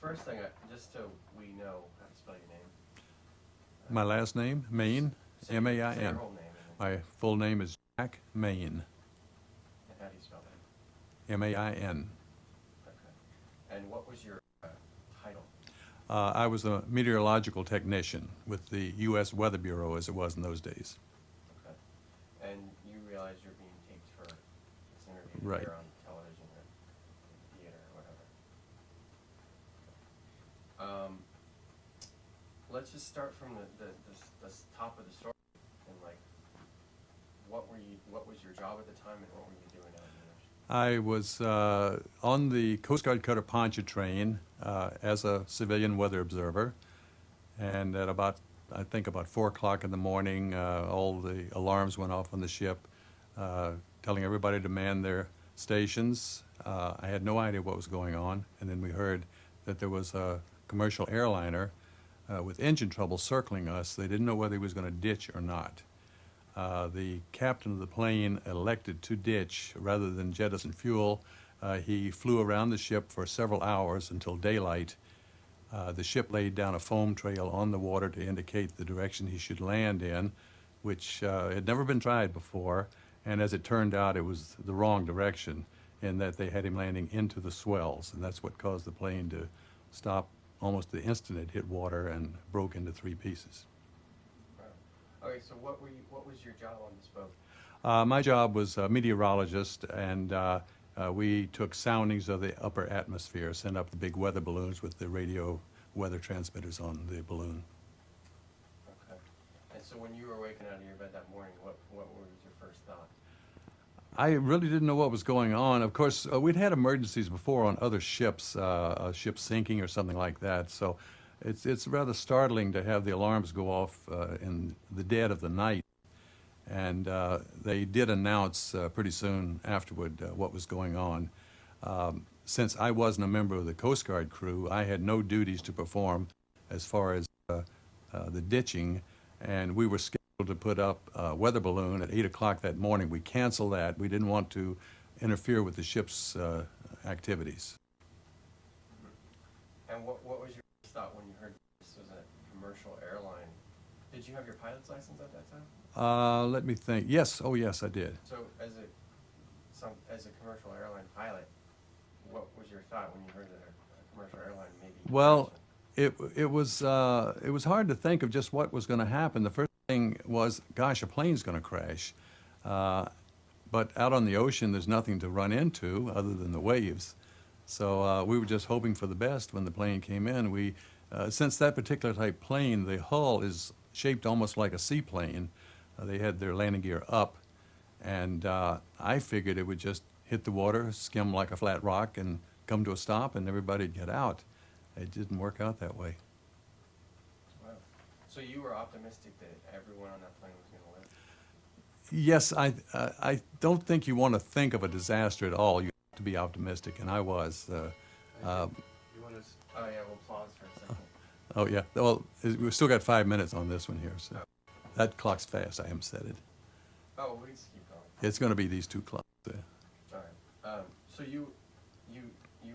first thing, just so we know how to spell your name. My last name, Main, Say M-A-I-N. your whole name. And My full name is Jack Main, how do you spell that? M-A-I-N. Okay. And what was your title? I was a meteorological technician with the U.S. Weather Bureau, as it was in those days. Okay. And you realize you're being taped for this interview Right. here on television or theater or whatever. Let's just start from the top of the story and like, what was your job at the time and what were you doing out in the ocean? I was on the Coast Guard cutter Pontchartrain as a civilian weather observer, and at about 4 o'clock in the morning, all the alarms went off on the ship, telling everybody to man their stations. I had no idea what was going on, and then we heard that there was a commercial airliner with engine trouble circling us. They didn't know whether he was going to ditch or not. The captain of the plane elected to ditch rather than jettison fuel. He flew around the ship for several hours until daylight. The ship laid down a foam trail on the water to indicate the direction he should land in, which had never been tried before. And as it turned out, it was the wrong direction in that they had him landing into the swells, and that's what caused the plane to stop almost the instant it hit water and broke into 3 pieces. Wow. Okay, so what was your job on this boat? My job was a meteorologist, and we took soundings of the upper atmosphere, sent up the big weather balloons with the radio weather transmitters on the balloon. Okay. And so when you were waking out of your bed that morning, what was your first thought? I really didn't know what was going on. Of course, we'd had emergencies before on other ships, a ship sinking or something like that. So it's rather startling to have the alarms go off in the dead of the night. And they did announce pretty soon afterward what was going on. Since I wasn't a member of the Coast Guard crew, I had no duties to perform as far as the ditching, and we were scheduled to put up a weather balloon at 8 o'clock that morning. We canceled that. We didn't want to interfere with the ship's activities. And what was your first thought when you heard this was a commercial airline? Did you have your pilot's license at that time? Let me think. Yes. Oh, yes, I did. So as a commercial airline pilot, what was your thought when you heard that a commercial airline maybe? Well, it was hard to think of just what was going to happen. The first thing was, gosh, a plane's going to crash. But out on the ocean, there's nothing to run into other than the waves. So we were just hoping for the best when the plane came in. Since that particular type plane, the hull is shaped almost like a seaplane. They had their landing gear up, and I figured it would just hit the water, skim like a flat rock, and come to a stop, and everybody'd get out. It didn't work out that way. Wow. So you were optimistic that everyone on that plane was going to live? Yes, I don't think you want to think of a disaster at all. You have to be optimistic, and I was. You want to? Oh yeah, we'll pause for a second. Oh yeah. Well, we've still got 5 minutes on this one here, so that clock's fast. I haven't set it. Oh, we just keep going. It's going to be these 2 clocks. All right. So you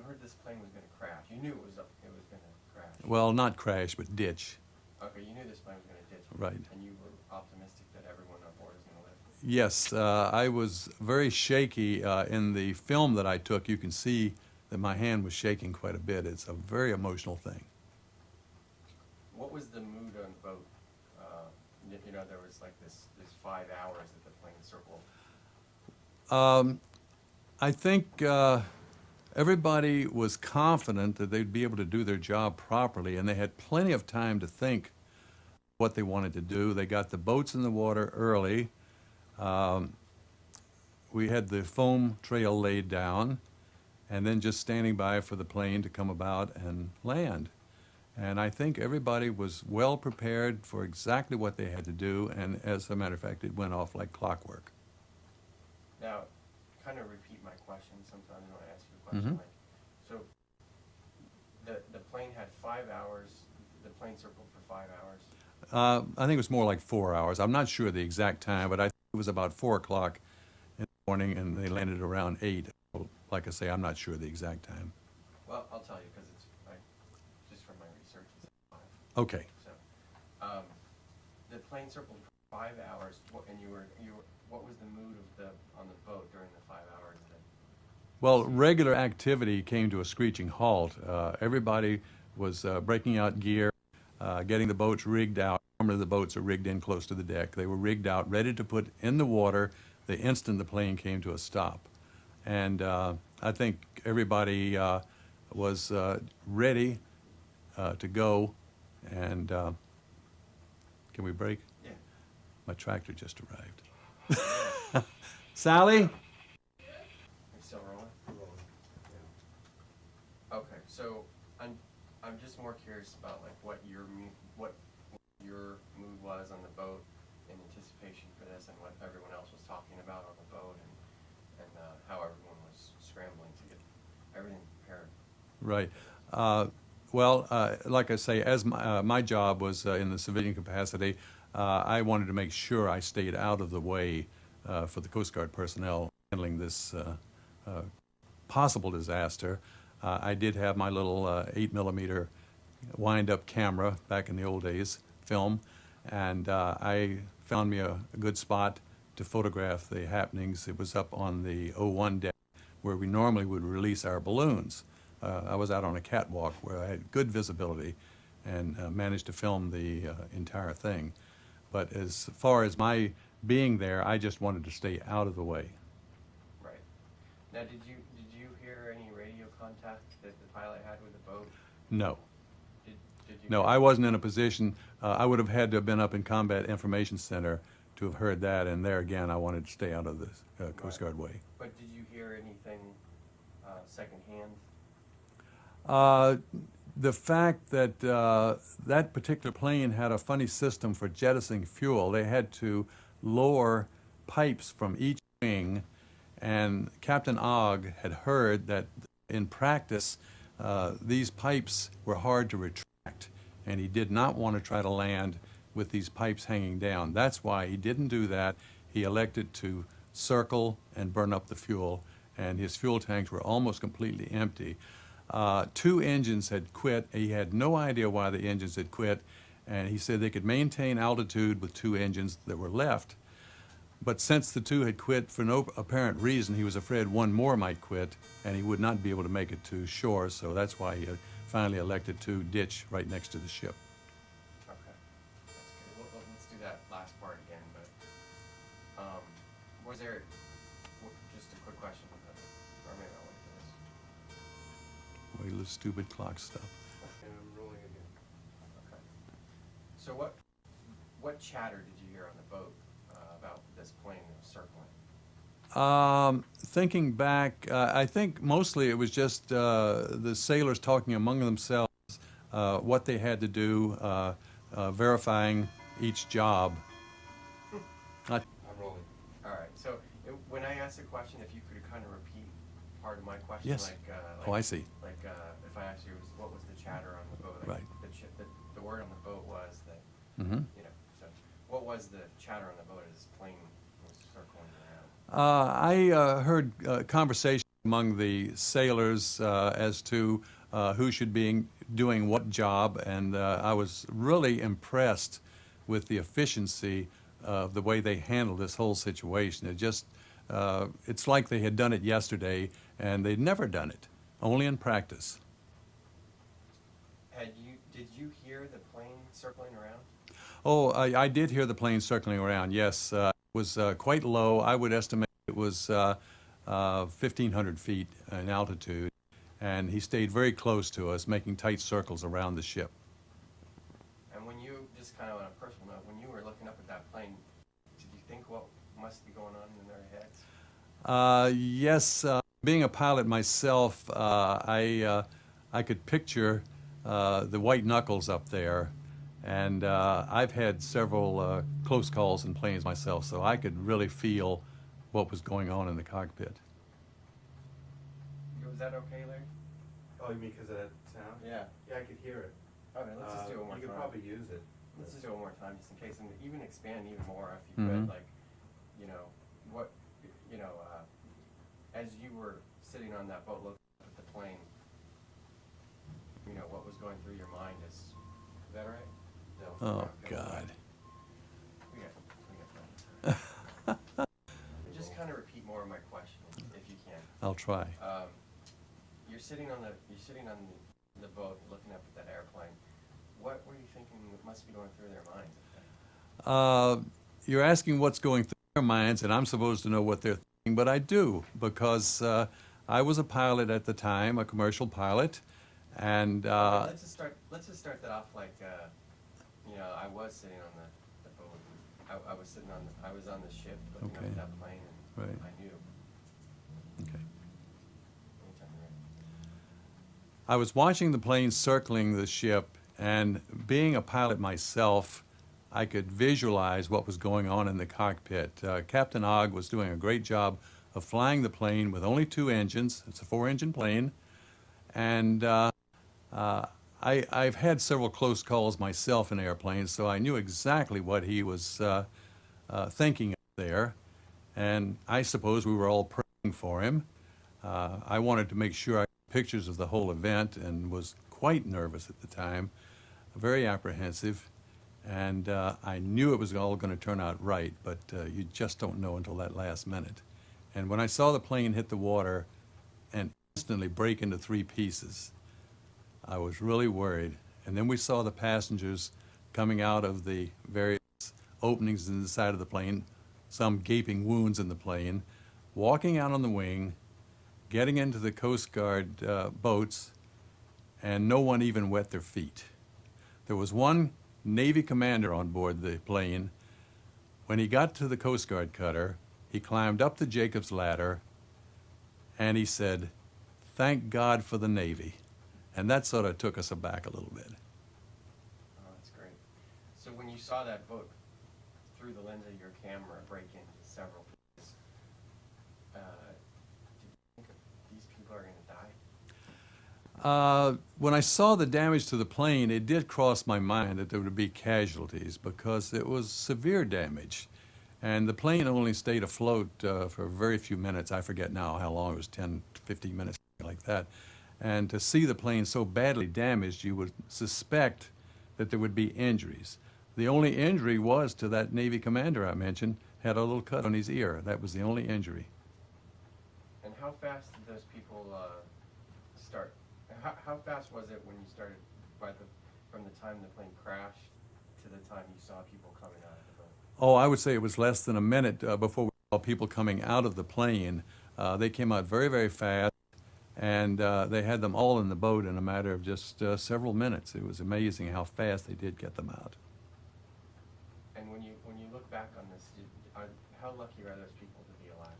heard this plane was going to crash. You knew it was going to crash. Well, not crash, but ditch. Okay, you knew this plane was going to ditch. Right. And you were optimistic that everyone on board was going to live. Yes, I was very shaky. In the film that I took, you can see that my hand was shaking quite a bit. It's a very emotional thing. What was the mood on the boat? There was like this 5 hours that the plane circled. I think everybody was confident that they'd be able to do their job properly, and they had plenty of time to think what they wanted to do. They got the boats in the water early. We had the foam trail laid down, and then just standing by for the plane to come about and land. And I think everybody was well prepared for exactly what they had to do, and as a matter of fact, it went off like clockwork. Now, kind of repeat my question. Sometimes when I ask you a question, so the plane had 5 hours. The plane circled for 5 hours. I think it was more like 4 hours. I'm not sure the exact time, but I think it was about 4 o'clock in the morning, and they landed around 8. Like I say, I'm not sure the exact time. Well, I'll tell you because Okay. So, the plane circled for 5 hours, and what was the mood on the boat during the 5 hours? Well, regular activity came to a screeching halt. Everybody was breaking out gear, getting the boats rigged out. Normally the boats are rigged in close to the deck. They were rigged out, ready to put in the water the instant the plane came to a stop. And I think everybody was ready to go. And can we break? Yeah. My tractor just arrived. Sally? Are you still rolling? Yeah. Okay, so I'm just more curious about like what your mood was on the boat in anticipation for this, and what everyone else was talking about on the boat, and how everyone was scrambling to get everything prepared. Right. Well, like I say, as my job was in the civilian capacity, I wanted to make sure I stayed out of the way for the Coast Guard personnel handling this possible disaster. I did have my little 8mm wind-up camera back in the old days, film, and I found me a good spot to photograph the happenings. It was up on the O1 deck where we normally would release our balloons. I was out on a catwalk where I had good visibility and managed to film the entire thing. But as far as my being there, I just wanted to stay out of the way. Right. Now, did you hear any radio contact that the pilot had with the boat? No. Did you? No, I wasn't in a position. I would have had to have been up in Combat Information Center to have heard that, and there again, I wanted to stay out of the Coast Guard way. But did you hear anything secondhand? The fact that that particular plane had a funny system for jettisoning fuel, they had to lower pipes from each wing, and Captain Ogg had heard that in practice these pipes were hard to retract, and he did not want to try to land with these pipes hanging down. That's why he didn't do that. He elected to circle and burn up the fuel, and his fuel tanks were almost completely empty. 2 engines had quit. He had no idea why the engines had quit, and he said they could maintain altitude with 2 engines that were left. But since the 2 had quit for no apparent reason, he was afraid one more might quit, and he would not be able to make it to shore, so that's why he finally elected to ditch right next to the ship. Okay, that's good. Let's do that last part again. But was there just a quick question, or maybe I'll wait for this. Well, the stupid clock stuff. And I'm rolling again. Okay. So what chatter did you hear on the boat about this plane that was circling? Thinking back, I think mostly it was just the sailors talking among themselves what they had to do, verifying each job. I'm rolling. All right. So when I asked the question, if you could kind of repeat part of my question, Yes. like Oh, I see. Like if I asked you, what was the chatter on the boat? Right. The word on the boat was that. Mm-hmm. You know. So what was the chatter on the boat as this plane was circling around? I heard conversation among the sailors as to who should be doing what job, and I was really impressed with the efficiency of the way they handled this whole situation. It's like they had done it yesterday, and they'd never done it, only in practice. Did you hear the plane circling around? Oh, I did hear the plane circling around, yes. It was quite low. I would estimate it was 1,500 feet in altitude, and he stayed very close to us, making tight circles around the ship. And when you, just kind of on a personal note, when you were looking up at that plane, did you think what must be going on in their heads? Yes, being a pilot myself, I could picture the white knuckles up there, and I've had several close calls in planes myself, so I could really feel what was going on in the cockpit. Was that okay, Larry? Oh, you mean because of that sound? Yeah. Yeah, I could hear it. Okay, let's just do it one more You time. could probably use it. Let's just do it one more time, just in case, and even expand even more if you Mhm. could, like, what, as you were sitting on that boat looking at the plane, what was going through your mind as Is that right? No. Oh, Okay. God. We got plenty. Just kind of repeat more of my question, if you can. I'll try. You're sitting on the boat, looking up at that airplane. What were you thinking must be going through their minds? You're asking what's going through their minds, and I'm supposed to know what they're thinking, but I do, because I was a pilot at the time, a commercial pilot, and Let's just start that off like, I was sitting on the boat. I was on the ship looking up Okay. at that plane, and Right. I knew. okay. Anytime you're ready. I was watching the plane circling the ship, and being a pilot myself, I could visualize what was going on in the cockpit. Captain Ogg was doing a great job of flying the plane with only 2 engines. It's a 4-engine plane, and I've had several close calls myself in airplanes, so I knew exactly what he was thinking up there, and I suppose we were all praying for him. I wanted to make sure I got pictures of the whole event and was quite nervous at the time, very apprehensive, and I knew it was all going to turn out right, but you just don't know until that last minute. And when I saw the plane hit the water and instantly break into 3 pieces, I was really worried. And then we saw the passengers coming out of the various openings in the side of the plane, some gaping wounds in the plane, walking out on the wing, getting into the Coast Guard boats, and no one even wet their feet. There was one Navy commander on board the plane. When he got to the Coast Guard cutter, he climbed up the Jacob's ladder, and he said, "Thank God for the Navy." And that sort of took us aback a little bit. Oh, that's great. So when you saw that boat through the lens of your camera break into several pieces, did you think these people are going to die? When I saw the damage to the plane, it did cross my mind that there would be casualties because it was severe damage. And the plane only stayed afloat for very few minutes. I forget now how long. It was 10, 15 minutes, like that. And to see the plane so badly damaged, you would suspect that there would be injuries. The only injury was to that Navy commander I mentioned, had a little cut on his ear. That was the only injury. And how fast did those people start? How fast was it when you started, from the time the plane crashed to the time you saw people coming out of the boat? Oh, I would say it was less than a minute before we saw people coming out of the plane. They came out very, very fast, and they had them all in the boat in a matter of just several minutes. It was amazing how fast they did get them out. And when you look back on this, how lucky are those people to be alive?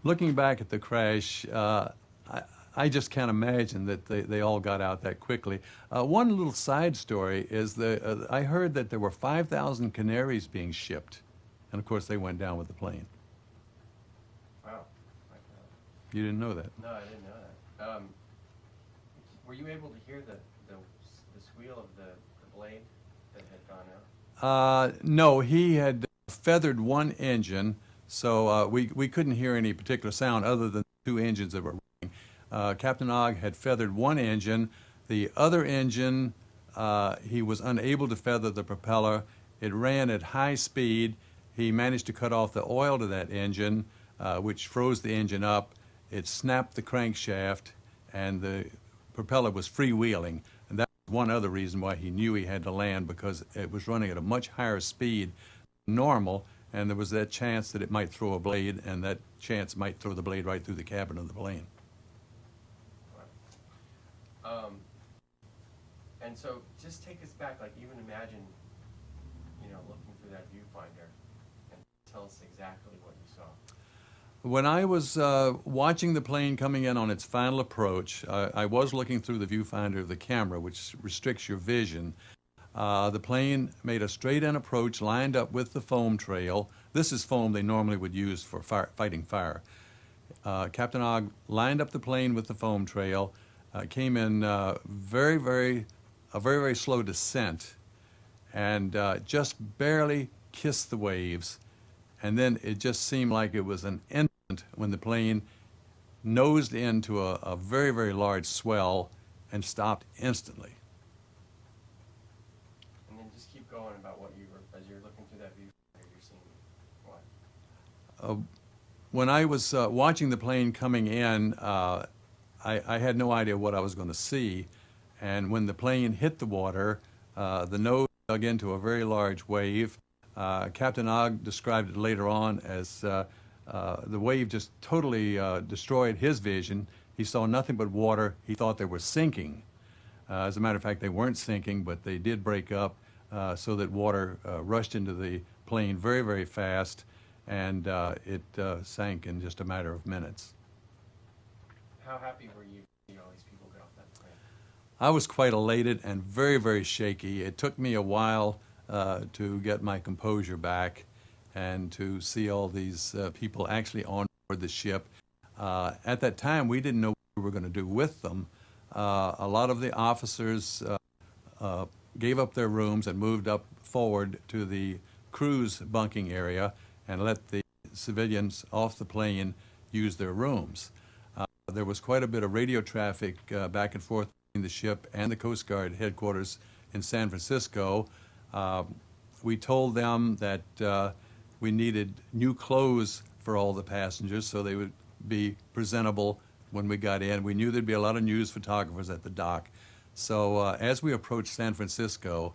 Looking back at the crash, I just can't imagine that they all got out that quickly. One little side story is I heard that there were 5,000 canaries being shipped, and of course they went down with the plane. Wow. You didn't know that? No, I didn't know that. Were you able to hear the squeal of the blade that had gone out? No, he had feathered one engine, so we couldn't hear any particular sound other than 2 engines that were running. Captain Ogg had feathered one engine. The other engine, he was unable to feather the propeller. It ran at high speed. He managed to cut off the oil to that engine, which froze the engine up. It snapped the crankshaft, and the propeller was freewheeling. And that was one other reason why he knew he had to land, because it was running at a much higher speed than normal, and there was that chance that it might throw a blade, and that chance might throw the blade right through the cabin of the plane. And so just take us back, like even imagine, looking through that viewfinder and tell us exactly what you saw. When I was watching the plane coming in on its final approach, I was looking through the viewfinder of the camera, which restricts your vision. The plane made a straight-in approach, lined up with the foam trail. This is foam they normally would use for fighting fire. Captain Ogg lined up the plane with the foam trail, came in a very, very slow descent, and just barely kissed the waves. And then it just seemed like it was an instant when the plane nosed into a very, very large swell and stopped instantly. going about what you were, as you're looking through that viewfinder, you're seeing what? When I was watching the plane coming in, I had no idea what I was going to see. And when the plane hit the water, the nose dug into a very large wave. Captain Ogg described it later on as the wave just totally destroyed his vision. He saw nothing but water. He thought they were sinking. As a matter of fact, they weren't sinking, but they did break up so that water rushed into the plane very, very fast, and it sank in just a matter of minutes. How happy were you to see all these people get off that plane? I was quite elated and very, very shaky. It took me a while to get my composure back and to see all these people actually on board the ship. At that time, we didn't know what we were going to do with them. A lot of the officers gave up their rooms and moved up forward to the cruise bunking area and let the civilians off the plane use their rooms. There was quite a bit of radio traffic back and forth between the ship and the Coast Guard headquarters in San Francisco. We told them that we needed new clothes for all the passengers so they would be presentable when we got in. We knew there'd be a lot of news photographers at the dock. So as we approached San Francisco,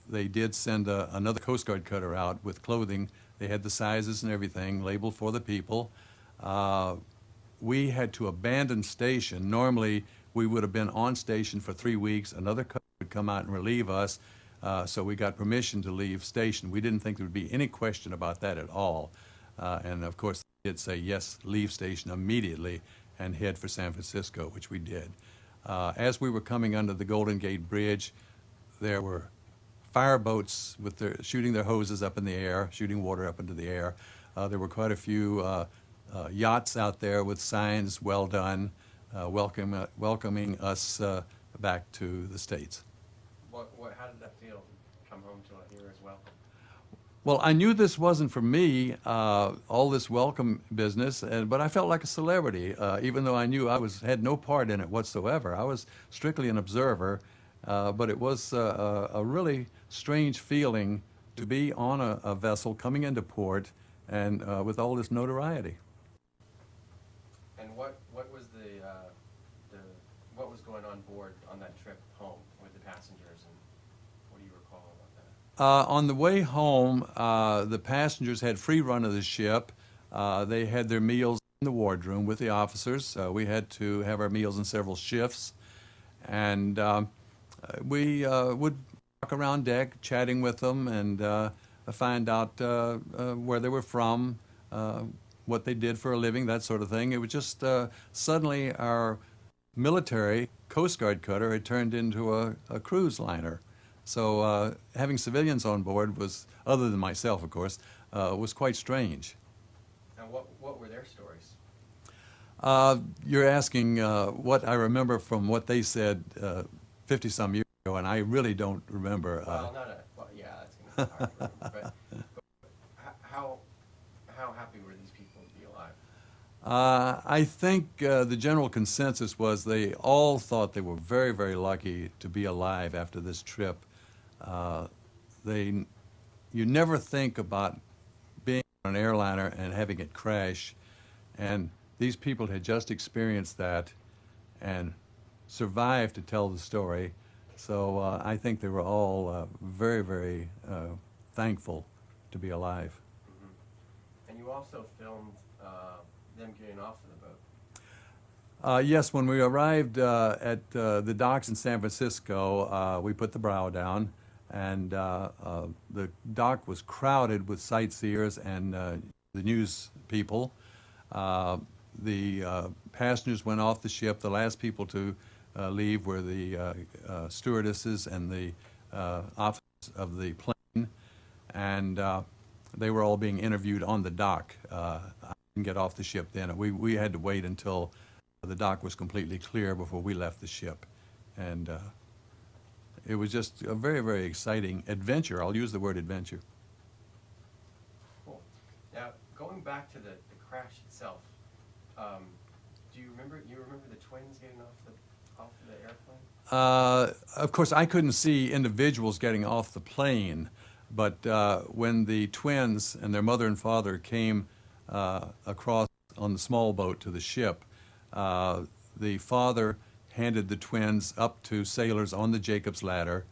they did send another Coast Guard cutter out with clothing. They had the sizes and everything labeled for the people. We had to abandon station. Normally, we would have been on station for 3 weeks. Another cutter would come out and relieve us. So we got permission to leave station. We didn't think there would be any question about that at all. And of course, they did say, yes, leave station immediately and head for San Francisco, which we did. As we were coming under the Golden Gate Bridge, there were fireboats with shooting their hoses up in the air, shooting water up into the air. There were quite a few yachts out there with signs, well done, welcoming us back to the States. How did that feel to come home to hear as welcome? Well, I knew this wasn't for me, all this welcome business, but I felt like a celebrity, even though I knew I had no part in it whatsoever. I was strictly an observer, but it was a really strange feeling to be on a vessel coming into port and with all this notoriety. And what was what was going on board on that trip home with the passengers, and what do you recall about that? On the way home, the passengers had free run of the ship. They had their meals in the wardroom with the officers. We had to have our meals in several shifts. And we would walk around deck chatting with them and find out where they were from, what they did for a living, that sort of thing. It was just suddenly our military Coast Guard cutter had turned into a cruise liner. So having civilians on board was, other than myself, of course, was quite strange. And what were their stories? You're asking what I remember from what they said 50-some years ago, and I really don't remember. Yeah, that's going to be hard to remember. But how happy were these people to be alive? I think the general consensus was they all thought they were very, very lucky to be alive after this trip. You never think about being on an airliner and having it crash, and these people had just experienced that and survived to tell the story. So I think they were all very, very thankful to be alive. Mm-hmm. And you also filmed them getting off of the boat. Yes, when we arrived at the docks in San Francisco, we put the brow down, and the dock was crowded with sightseers and the news people. The passengers went off the ship. The last people to leave were the stewardesses and the officers of the plane, and they were all being interviewed on the dock. I didn't get off the ship then. We had to wait until the dock was completely clear before we left the ship, and it was just a very, very exciting adventure. I'll use the word adventure. Cool. Now, going back to the crash itself, do you remember the twins getting off the airplane? Of course, I couldn't see individuals getting off the plane, but when the twins and their mother and father came across on the small boat to the ship, the father handed the twins up to sailors on the Jacob's Ladder.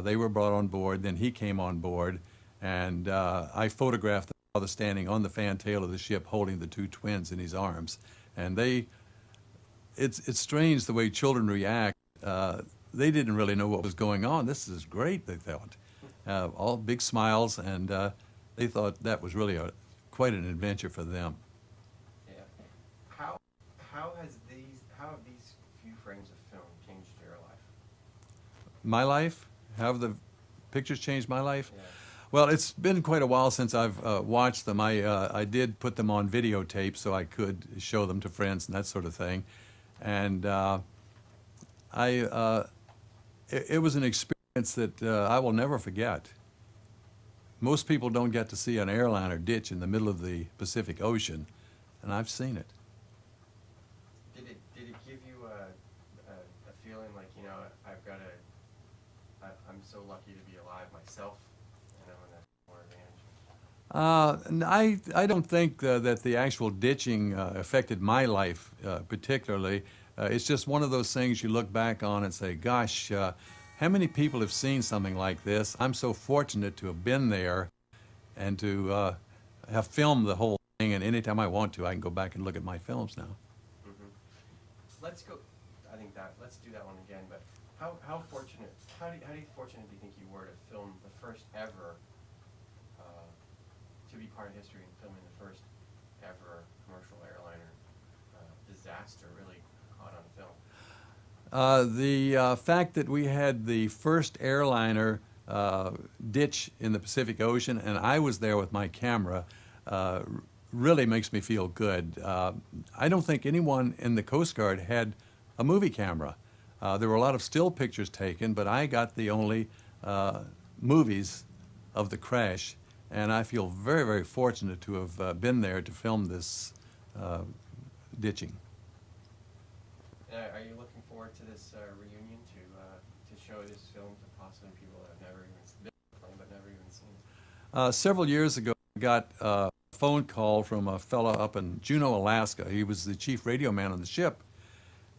They were brought on board, then he came on board, and I photographed the father standing on the fantail of the ship holding the two twins in his arms. And it's strange the way children react. They didn't really know what was going on. This is great, they thought. All big smiles, and they thought that was really quite an adventure for them. Yeah. How have these few frames of film changed your life? My life? How have the pictures changed my life? Yeah. Well, it's been quite a while since I've watched them. I did put them on videotape so I could show them to friends and that sort of thing. And it was an experience that I will never forget. Most people don't get to see an airliner ditch in the middle of the Pacific Ocean, and I've seen it. Did it give you a feeling like, you know, I'm so lucky to be alive myself, you know, and that's more advantage? I don't think that the actual ditching affected my life particularly. It's just one of those things you look back on and say, gosh, how many people have seen something like this? I'm so fortunate to have been there and to have filmed the whole thing, and anytime I want to, I can go back and look at my films now. Mm-hmm. Let's do that one again, but how fortunate do you think you were to film the first ever, to be part of history in filming the first ever commercial airliner disaster really caught on film? The fact that we had the first airliner ditch in the Pacific Ocean, and I was there with my camera, really makes me feel good. I don't think anyone in the Coast Guard had a movie camera. There were a lot of still pictures taken, but I got the only movies of the crash, and I feel very, very fortunate to have been there to film this ditching. Are you looking forward to this reunion to show this film to possibly people that have never even been on the plane but never even seen it? Several years ago, I got a phone call from a fellow up in Juneau, Alaska. He was the chief radio man on the ship,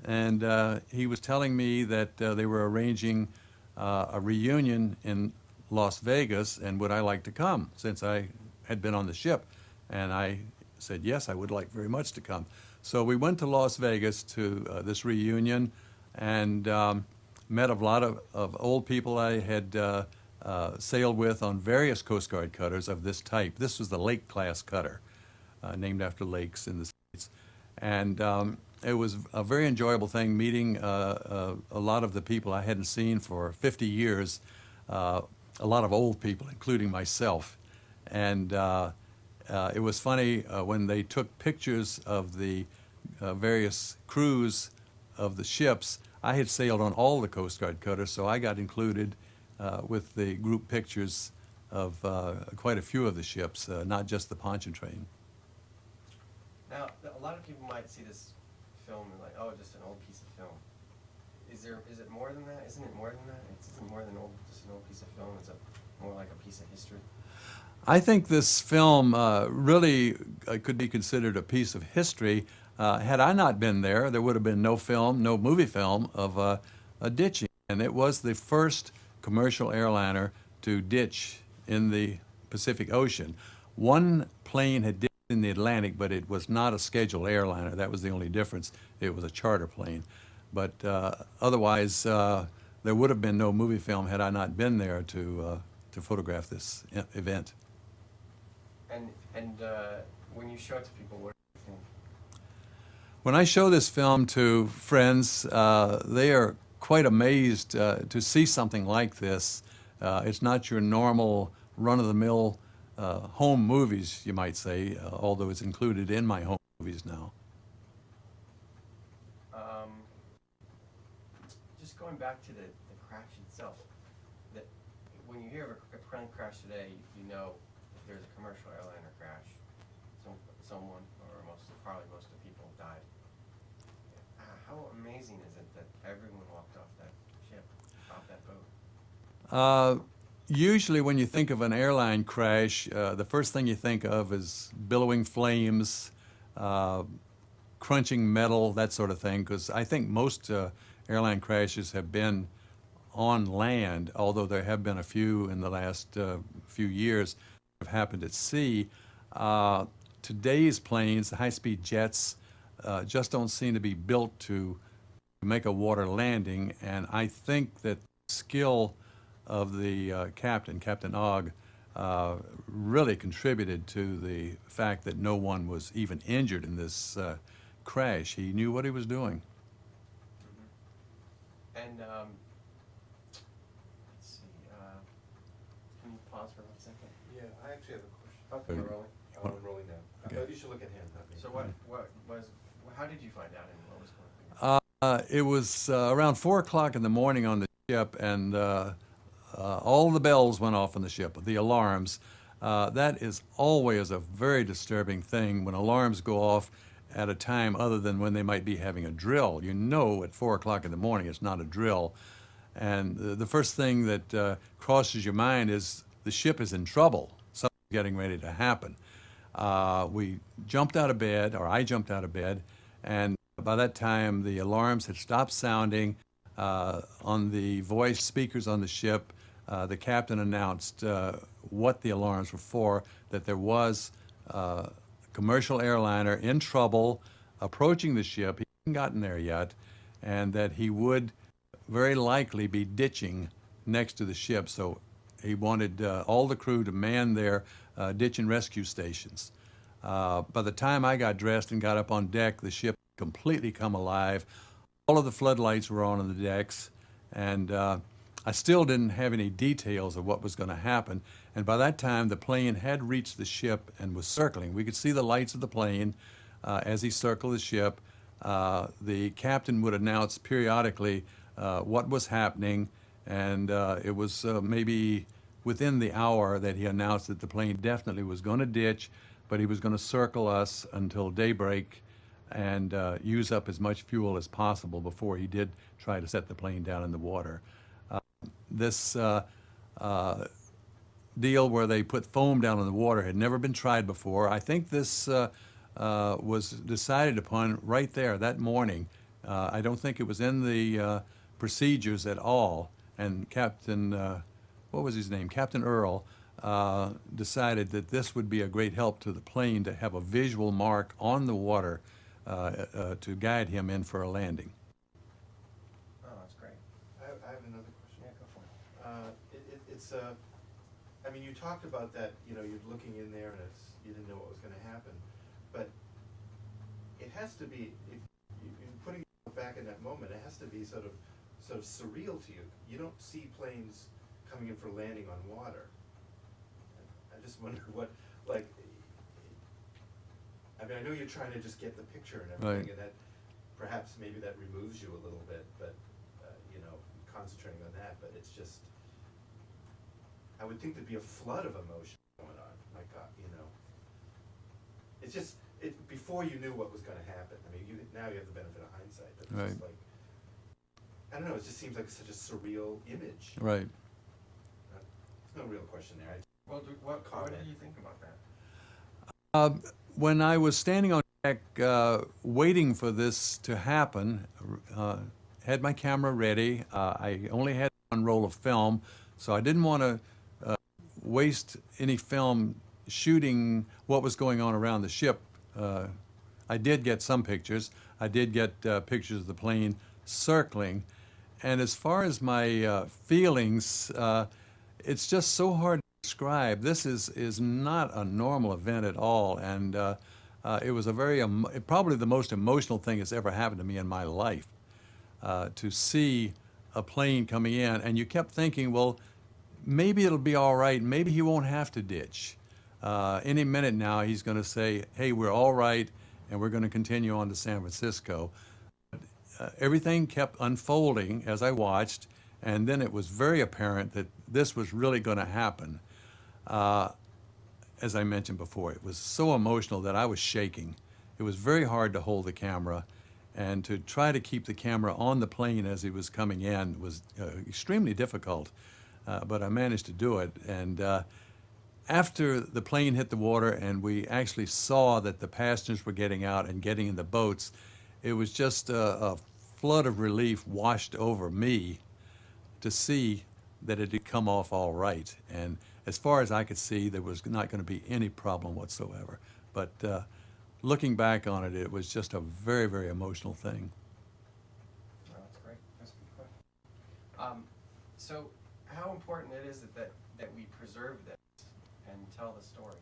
and he was telling me that they were arranging a reunion in Las Vegas, and would I like to come since I had been on the ship? And I said, yes, I would like very much to come. So we went to Las Vegas to this reunion and met a lot of old people I had sailed with on various Coast Guard cutters of this type. This was the Lake class cutter, named after lakes in the States. And it was a very enjoyable thing meeting a lot of the people I hadn't seen for 50 years, a lot of old people, including myself. And it was funny when they took pictures of the various crews of the ships. I had sailed on all the Coast Guard cutters, so I got included with the group pictures of quite a few of the ships, not just the Pontchartrain. Now, a lot of people might see this film and like, oh, just an old piece of film. Is it more than that? Isn't it more than that? It's more than just an old piece of film. It's more like a piece of history. I think this film really could be considered a piece of history. Had I not been there, there would have been no film, no movie film of a ditching. And it was the first commercial airliner to ditch in the Pacific Ocean. One plane had ditched in the Atlantic, but it was not a scheduled airliner. That was the only difference. It was a charter plane. But otherwise, there would have been no movie film had I not been there to photograph this event. And when you show it to people, what do you think? When I show this film to friends, they are quite amazed to see something like this. It's not your normal run-of-the-mill home movies, you might say, although it's included in my home movies now. Just going back to the crash itself, that when you hear of a plane crash today, you know if there's a commercial airliner crash, someone or probably most of the people died. How amazing is it that everyone walked off that Usually when you think of an airline crash, the first thing you think of is billowing flames, uh, crunching metal, that sort of thing, because I think most airline crashes have been on land, although there have been a few in the last few years that have happened at sea. Today's planes, the high-speed jets, just don't seem to be built to make a water landing, and I think that the skill of the Captain Ogg, really contributed to the fact that no one was even injured in this crash. He knew what he was doing. And, let's see, can you pause for 1 second? Yeah, I actually have a question. Okay, we're rolling. Oh, I'm rolling now. Okay. You should look at him, not me. So how did you find out and what was going on? It was around 4 o'clock in the morning on the ship, and all the bells went off on the ship, the alarms. That is always a very disturbing thing when alarms go off at a time other than when they might be having a drill. You know at 4 o'clock in the morning it's not a drill. And the first thing that crosses your mind is the ship is in trouble. Something's getting ready to happen. We jumped out of bed, or I jumped out of bed, and by that time the alarms had stopped sounding. On the voice speakers on the ship, the captain announced what the alarms were for, that there was a commercial airliner in trouble approaching the ship. He hadn't gotten there yet, and that he would very likely be ditching next to the ship. So he wanted all the crew to man their ditch and rescue stations. By the time I got dressed and got up on deck, the ship had completely come alive. All of the floodlights were on the decks, and I still didn't have any details of what was going to happen. And by that time, the plane had reached the ship and was circling. We could see the lights of the plane as he circled the ship. The captain would announce periodically what was happening, and it was maybe within the hour that he announced that the plane definitely was going to ditch, but he was going to circle us until daybreak and use up as much fuel as possible before he did try to set the plane down in the water. This deal where they put foam down in the water had never been tried before. I think this was decided upon right there that morning. I don't think it was in the procedures at all. And Captain, what was his name? Captain Earl decided that this would be a great help to the plane to have a visual mark on the water to guide him in for a landing. Oh, that's great. I have another question. Yeah, go for it. It's I mean, you talked about that, you're looking in there and you didn't know what was gonna happen, but it has to be, if you're putting yourself back in that moment, it has to be sort of surreal to you. You don't see planes coming in for landing on water. I just wonder I mean, I know you're trying to just get the picture and everything, Right. and that perhaps maybe that removes you a little bit, but, concentrating on that, but it's just, I would think there'd be a flood of emotion going on, my God, It's just, before you knew what was gonna happen, I mean, now you have the benefit of hindsight, but it's Right. just like, I don't know, it just seems like such a surreal image. Right. There's no real question there. Well, what do Comment. you think about that? When I was standing on deck waiting for this to happen, had my camera ready. I only had one roll of film, so I didn't want to waste any film shooting what was going on around the ship. I did get some pictures. I did get pictures of the plane circling. And as far as my feelings, it's just so hard to describe. This is not a normal event at all, and it was a very probably the most emotional thing that's ever happened to me in my life. To see a plane coming in, and you kept thinking, well, maybe it'll be all right. Maybe he won't have to ditch. Any minute now, he's going to say, hey, we're all right, and we're going to continue on to San Francisco. Everything kept unfolding as I watched, and then it was very apparent that this was really going to happen. As I mentioned before, it was so emotional that I was shaking. It was very hard to hold the camera, and to try to keep the camera on the plane as he was coming in was extremely difficult. but I managed to do it. And after the plane hit the water and we actually saw that the passengers were getting out and getting in the boats, it was just a flood of relief washed over me to see that it had come off all right. And as far as I could see, there was not going to be any problem whatsoever. But looking back on it, it was just a very, very emotional thing. Oh, that's great. That's a good question. So how important it is that we preserve this and tell the story?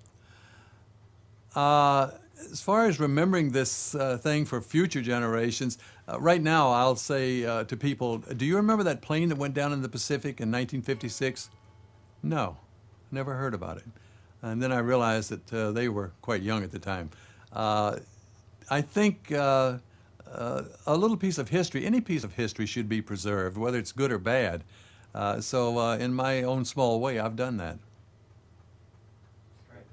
As far as remembering this thing for future generations, right now I'll say to people, do you remember that plane that went down in the Pacific in 1956? No, never heard about it. And then I realized that they were quite young at the time. I think a little piece of history, any piece of history should be preserved, whether it's good or bad. So in my own small way, I've done that. Great.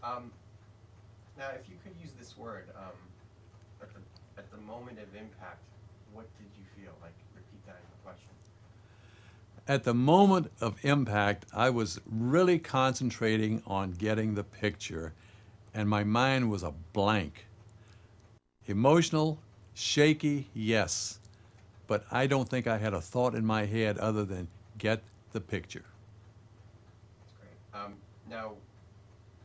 Now, if you could use this word, at the moment of impact, what did you feel? Like, repeat that in the question. At the moment of impact, I was really concentrating on getting the picture, and my mind was a blank. Emotional, shaky, yes, but I don't think I had a thought in my head other than get the picture. That's great. Now,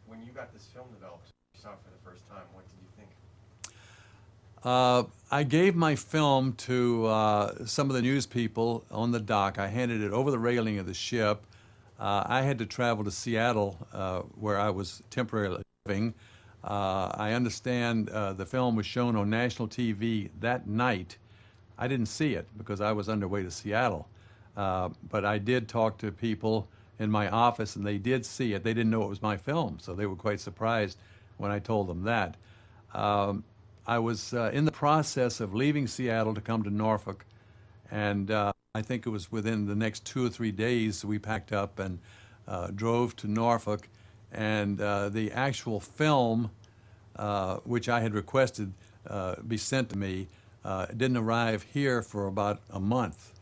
when you got this film developed, you saw it for the first time, what did you think? I gave my film to some of the news people on the dock. I handed it over the railing of the ship. I had to travel to Seattle, where I was temporarily living. I understand the film was shown on national TV that night. I didn't see it because I was underway to Seattle. But I did talk to people in my office, and they did see it. They didn't know it was my film, so they were quite surprised when I told them that. I was in the process of leaving Seattle to come to Norfolk, and I think it was within the next 2 or 3 days we packed up and drove to Norfolk, and the actual film, which I had requested be sent to me, didn't arrive here for about a month.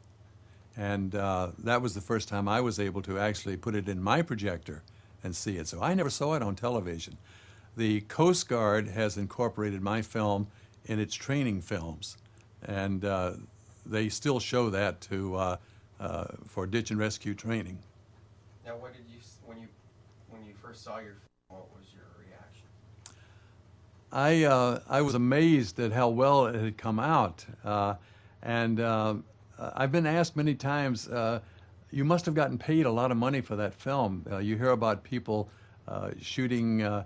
And that was the first time I was able to actually put it in my projector and see it. So I never saw it on television. The Coast Guard has incorporated my film in its training films, and they still show that for ditch and rescue training. Now, what did you when you first saw your film? What was your reaction? I was amazed at how well it had come out, and I've been asked many times, you must have gotten paid a lot of money for that film. You hear about people shooting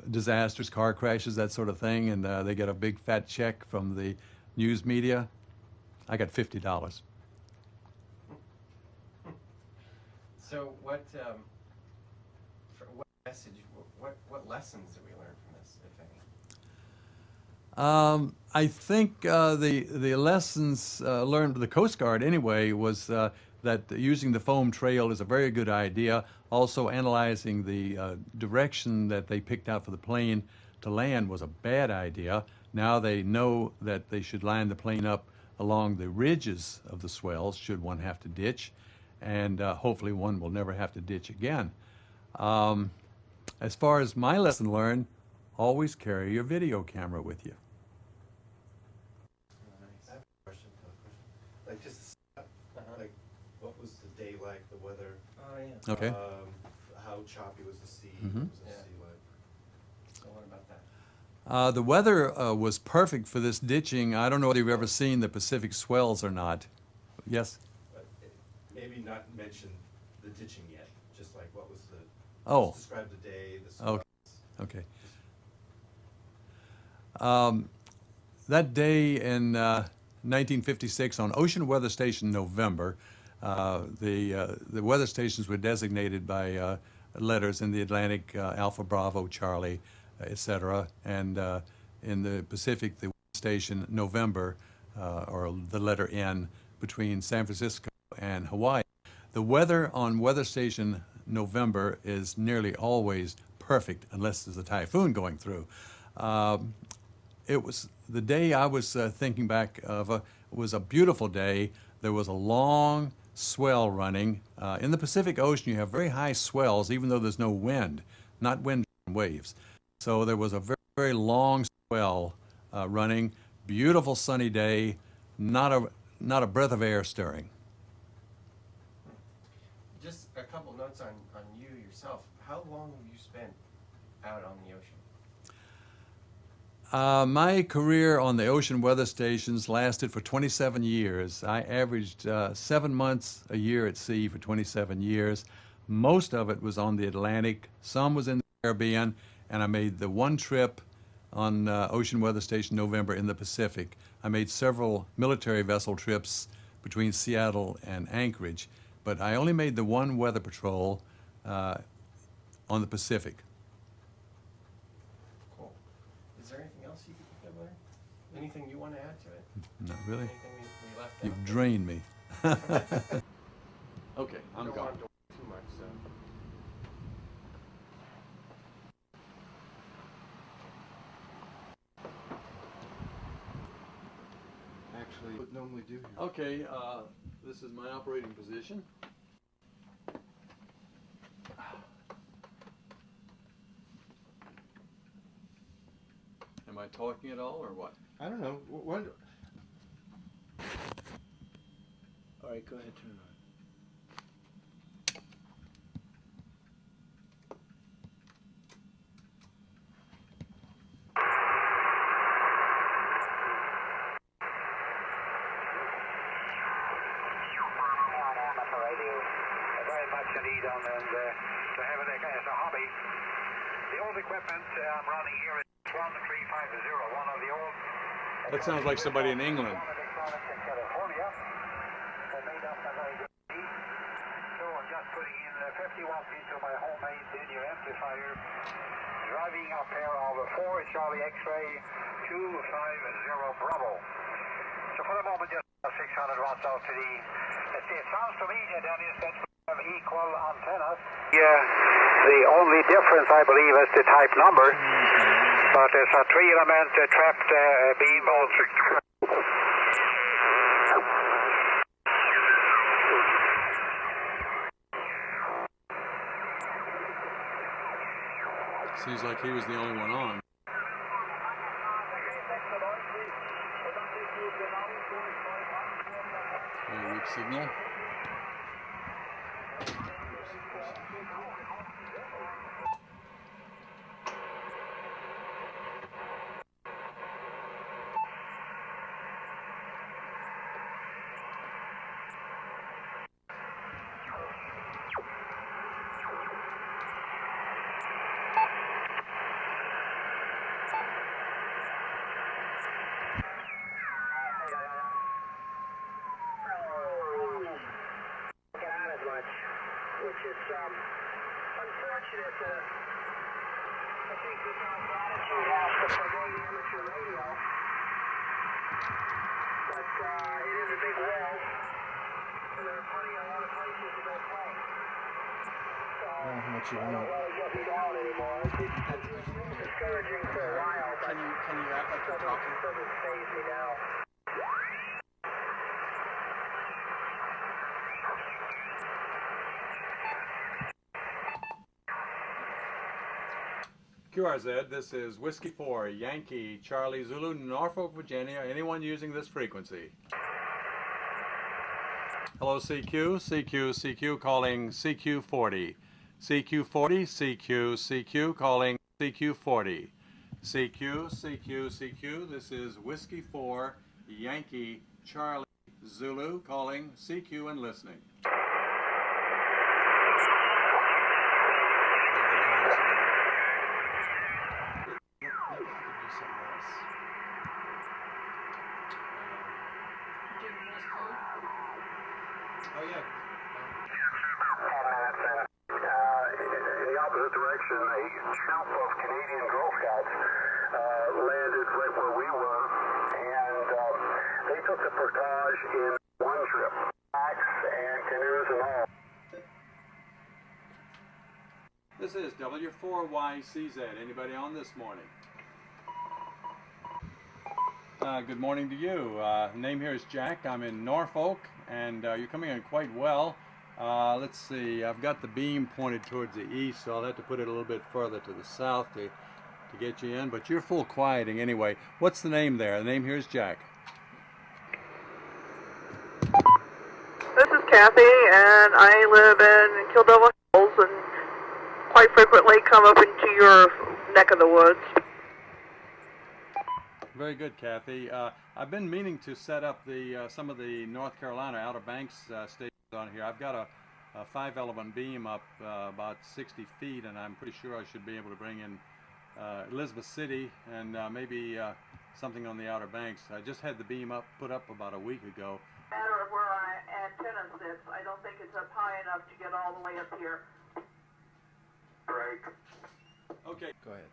disasters, car crashes, that sort of thing, and they get a big fat check from the news media. I got $50. So what message, what lessons did we learn from this, if any? I think the lessons learned by the Coast Guard anyway was that using the foam trail is a very good idea. Also analyzing the direction that they picked out for the plane to land was a bad idea. Now they know that they should line the plane up along the ridges of the swells should one have to ditch, and hopefully one will never have to ditch again. As far as my lesson learned, always carry your video camera with you. I have a question. Like, just like, what was the day like? The weather? Oh, yeah. Okay. How choppy was the sea? Mhm. What was the Yeah. sea like? So what about that? The weather was perfect for this ditching. I don't know whether you've ever seen the Pacific swells or not. Yes? Maybe not mention the ditching yet. Just like, what was the? Oh. Just describe the day. The Okay. swells. Okay. That day in 1956 on Ocean Weather Station November, the weather stations were designated by letters in the Atlantic, Alpha, Bravo, Charlie, etc. And in the Pacific, the station November, or the letter N, between San Francisco and Hawaii. The weather on Weather Station November is nearly always perfect unless there's a typhoon going through. It was the day I was thinking back of was a beautiful day. There was a long swell running In the Pacific Ocean, you have very high swells, even though there's no wind, not wind waves. So there was a very, very long swell running, beautiful sunny day, not a breath of air stirring. Just a couple notes on you yourself. How long have you spent out on the ocean? My career on the ocean weather stations lasted for 27 years. I averaged 7 months a year at sea for 27 years. Most of it was on the Atlantic, some was in the Caribbean, and I made the one trip on Ocean Weather Station November in the Pacific. I made several military vessel trips between Seattle and Anchorage, but I only made the one weather patrol on the Pacific. Cool. Is there anything else you could think of there? Anything you want to add to it? Not really. Anything we left out? You've drained me. Okay, I I'm don't gone. want to too much, so. Actually, what normally do here. Okay, this is my operating position. Am I talking at all or what? I don't know. What? All right, go ahead, turn it on. Very much indeed on and to have it as a hobby. The old equipment I'm running here is 1350, one of the old. That sounds like somebody in England. Electronics in California. They made up a very good beat. So I'm just putting in 50 watts into my homemade linear amplifier. Driving a pair of 4 Charlie X-ray 250 Bravo. So for the moment, just 600 watts out to the. It sounds to me, Dennis, that we have equal antennas. Yeah, the only difference, I believe, is the type number. But there's a 3-element trapped beam also. Seems like he was the only one on. Very weak signal. Which is unfortunate. I think with our gratitude has to promote amateur radio, but it is a big world, and there are a lot of places to go play. So I don't know how much you I don't want. really get me down anymore. It's discouraging for a while, but Can you act like you're talking? it doesn't faze me now. QRZ, this is Whiskey 4, Yankee, Charlie, Zulu, Norfolk, Virginia. Anyone using this frequency? Hello, CQ, CQ, CQ, calling CQ40. CQ40, CQ, CQ, calling CQ40. CQ, CQ, CQ, this is Whiskey 4, Yankee, Charlie, Zulu, calling CQ and listening. Oh yeah. 10 minutes in the opposite direction, a troop of Canadian Girl Scouts landed right where we were, and they took the portage in one trip, kayaks and canoes and all. This is W4YCZ. Anybody on this morning? Good morning to you. Name here is Jack. I'm in Norfolk, and you're coming in quite well. Let's see, I've got the beam pointed towards the east, so I'll have to put it a little bit further to the south to get you in, but you're full quieting anyway. What's the name there? The name here is Jack. This is Kathy, and I live in Kildover Hills and quite frequently come up into your neck of the woods. Very good, Kathy. I've been meaning to set up some of the North Carolina Outer Banks stations on here. I've got a 5-element beam up about 60 feet, and I'm pretty sure I should be able to bring in Elizabeth City and maybe something on the Outer Banks. I just had the beam put up about a week ago. Matter of where our antenna sits, I don't think it's up high enough to get all the way up here. Right. Okay. Go ahead.